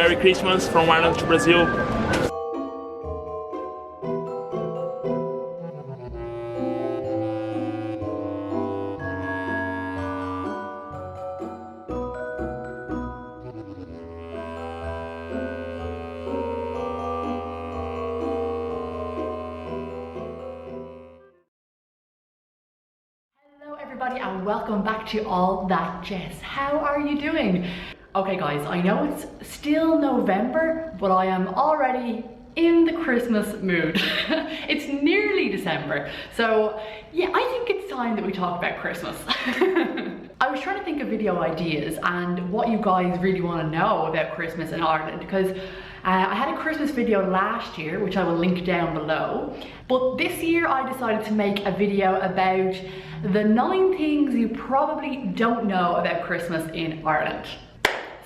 Merry Christmas from Ireland to Brazil. Everybody, and welcome back to All That Jess. How are you doing? Okay guys, I know it's still November, but I am already in the Christmas mood. It's nearly December, so yeah, I think it's time that we talk about Christmas. I was trying to think of video ideas and what you guys really want to know about Christmas in Ireland, because I had a Christmas video last year, which I will link down below, but this year I decided to make a video about the 9 things you probably don't know about Christmas in Ireland.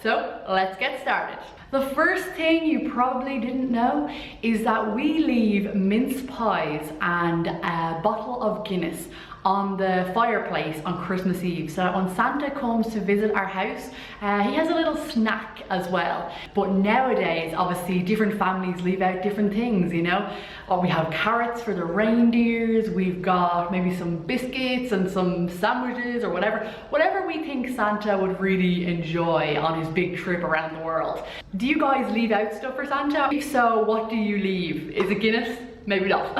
So let's get started. The first thing you probably didn't know is that we leave mince pies and a bottle of Guinness on the fireplace on Christmas Eve. So when Santa comes to visit our house, he has a little snack as well. But nowadays, obviously, different families leave out different things, you know? Or we have carrots for the reindeers, we've got maybe some biscuits and some sandwiches or whatever we think Santa would really enjoy on his big trip around the world. Do you guys leave out stuff for Santa? If so, what do you leave? Is it Guinness? Maybe not.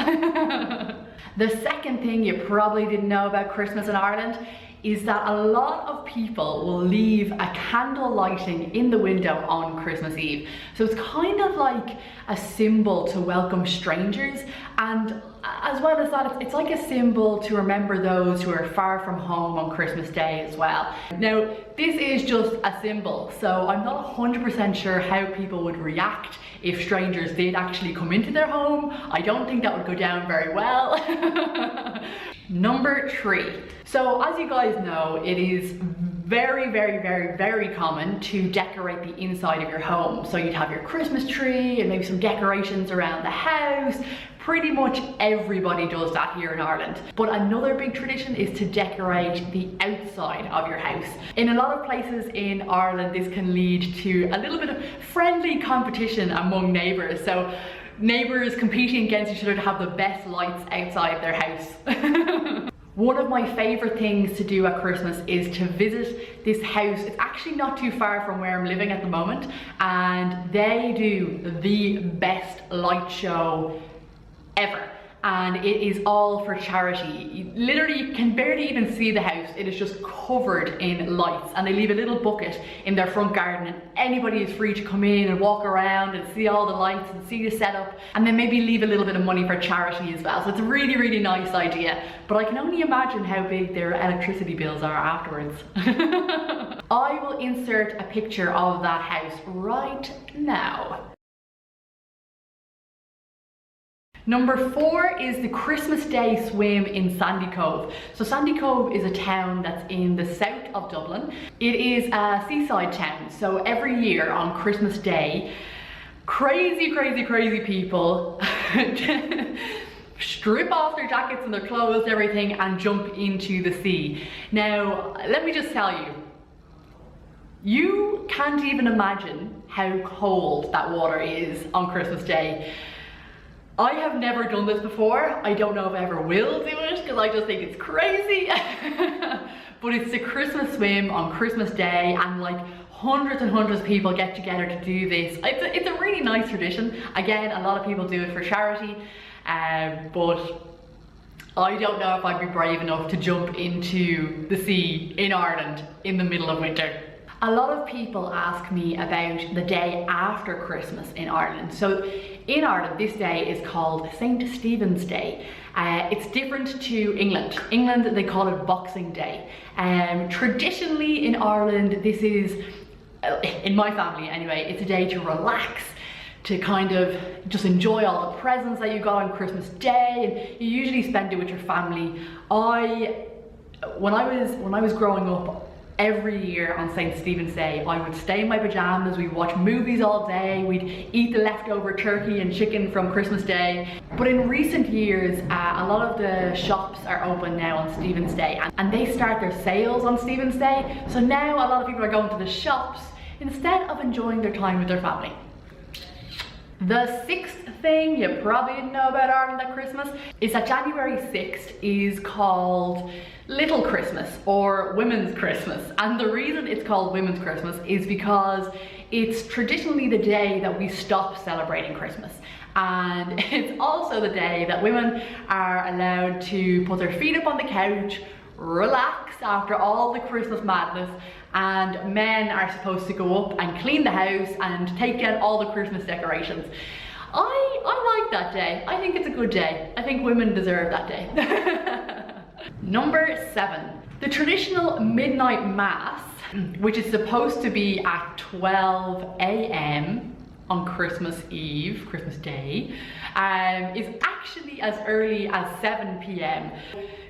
The second thing you probably didn't know about Christmas in Ireland is that a lot of people will leave a candle lighting in the window on Christmas Eve. So it's kind of like a symbol to welcome strangers, and as well as that, it's like a symbol to remember those who are far from home on Christmas Day as well. Now, this is just a symbol, so I'm not 100% sure how people would react if strangers did actually come into their home. I don't think that would go down very well. Number 3. So as you guys know, it is very common to decorate the inside of your home. So you'd have your Christmas tree and maybe some decorations around the house. Pretty much everybody does that here in Ireland. But another big tradition is to decorate the outside of your house. In a lot of places in Ireland, this can lead to a little bit of friendly competition among neighbours. So neighbours competing against each other to have the best lights outside their house. One of my favourite things to do at Christmas is to visit this house. It's actually not too far from where I'm living at the moment, and they do the best light show ever. And it is all for charity. You can barely even see the house. It is just covered in lights, and they leave a little bucket in their front garden, and anybody is free to come in and walk around and see all the lights and see the setup, and then maybe leave a little bit of money for charity as well. So it's a really nice idea, but I can only imagine how big their electricity bills are afterwards. I will insert a picture of that house right now. Number 4 is the Christmas Day swim in Sandy Cove. So Sandy Cove is a town that's in the south of Dublin. It is a seaside town, so every year on Christmas Day, crazy people strip off their jackets and their clothes and everything and jump into the sea. Now, let me just tell you, you can't even imagine how cold that water is on Christmas Day. I have never done this before. I don't know if I ever will do it because I just think it's crazy. But it's the Christmas swim on Christmas Day, and like hundreds and hundreds of people get together to do this. It's a really nice tradition. Again, a lot of people do it for charity, but I don't know if I'd be brave enough to jump into the sea in Ireland in the middle of winter. A lot of people ask me about the day after Christmas in Ireland. So in Ireland, this day is called St. Stephen's Day. It's different to England. England, they call it Boxing Day. Traditionally in Ireland, this is, in my family anyway, it's a day to relax, to kind of just enjoy all the presents that you got on Christmas Day, and you usually spend it with your family. When I was growing up, every year on St. Stephen's Day, I would stay in my pajamas, we'd watch movies all day, we'd eat the leftover turkey and chicken from Christmas Day. But in recent years, a lot of the shops are open now on Stephen's Day, and they start their sales on Stephen's Day. So now a lot of people are going to the shops instead of enjoying their time with their family. The sixth thing you probably didn't know about Ireland at Christmas is that January 6th is called Little Christmas or Women's Christmas. And the reason it's called Women's Christmas is because it's traditionally the day that we stop celebrating Christmas. And it's also the day that women are allowed to put their feet up on the couch, relax after all the Christmas madness, and men are supposed to go up and clean the house and take down all the Christmas decorations. I like that day. I think it's a good day. I think women deserve that day. Number 7, the traditional midnight mass, which is supposed to be at 12 AM on Christmas Eve, Christmas Day, is actually as early as 7 PM.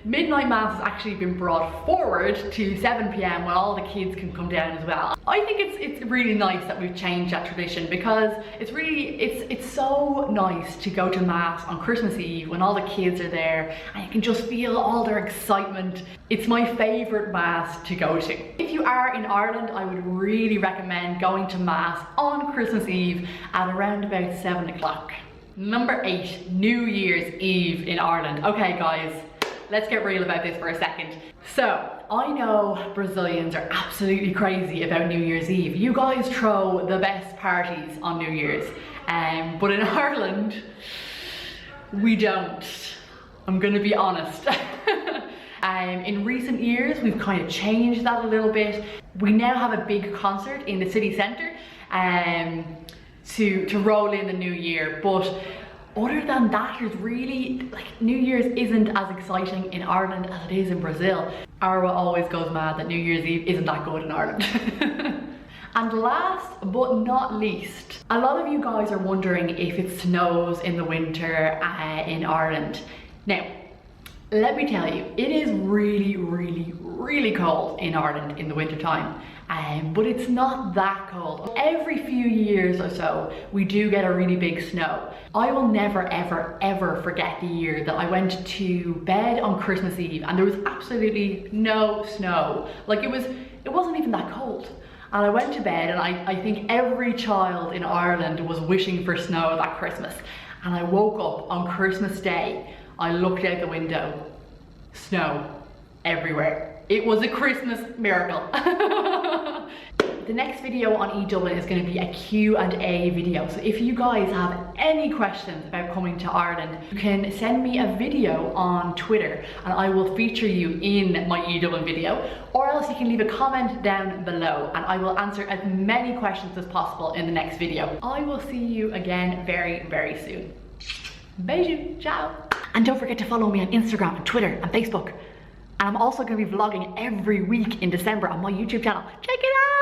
Midnight mass has actually been brought forward to 7 PM when all the kids can come down as well. I think it's really nice that we've changed that tradition, because it's so nice to go to mass on Christmas Eve when all the kids are there and you can just feel all their excitement. It's my favorite mass to go to. If you are in Ireland, I would really recommend going to mass on Christmas Eve at around about 7 o'clock. Number 8, New Year's Eve in Ireland. Okay guys, let's get real about this for a second. So, I know Brazilians are absolutely crazy about New Year's Eve. You guys throw the best parties on New Year's. But in Ireland, we don't. I'm gonna be honest. In recent years, we've kind of changed that a little bit. We now have a big concert in the city centre to roll in the new year. But other than that, there's really, like, New Year's isn't as exciting in Ireland as it is in Brazil. Arwa always goes mad that New Year's Eve isn't that good in Ireland. And last but not least, a lot of you guys are wondering if it snows in the winter in Ireland. Now, let me tell you, it is really cold in Ireland in the winter time. But it's not that cold. Every few years or so, we do get a really big snow. I will never ever forget the year that I went to bed on Christmas Eve and there was absolutely no snow. Like, it wasn't even that cold. And I went to bed, and I think every child in Ireland was wishing for snow that Christmas. And I woke up on Christmas Day, I looked out the window, snow everywhere. It was a Christmas miracle. The next video on E-Dublin is going to be a Q&A video. So if you guys have any questions about coming to Ireland, you can send me a video on Twitter and I will feature you in my E-Dublin video, or else you can leave a comment down below and I will answer as many questions as possible in the next video. I will see you again very soon. Beijo, ciao. And don't forget to follow me on Instagram and Twitter and Facebook. And I'm also going to be vlogging every week in December on my YouTube channel. Check it out!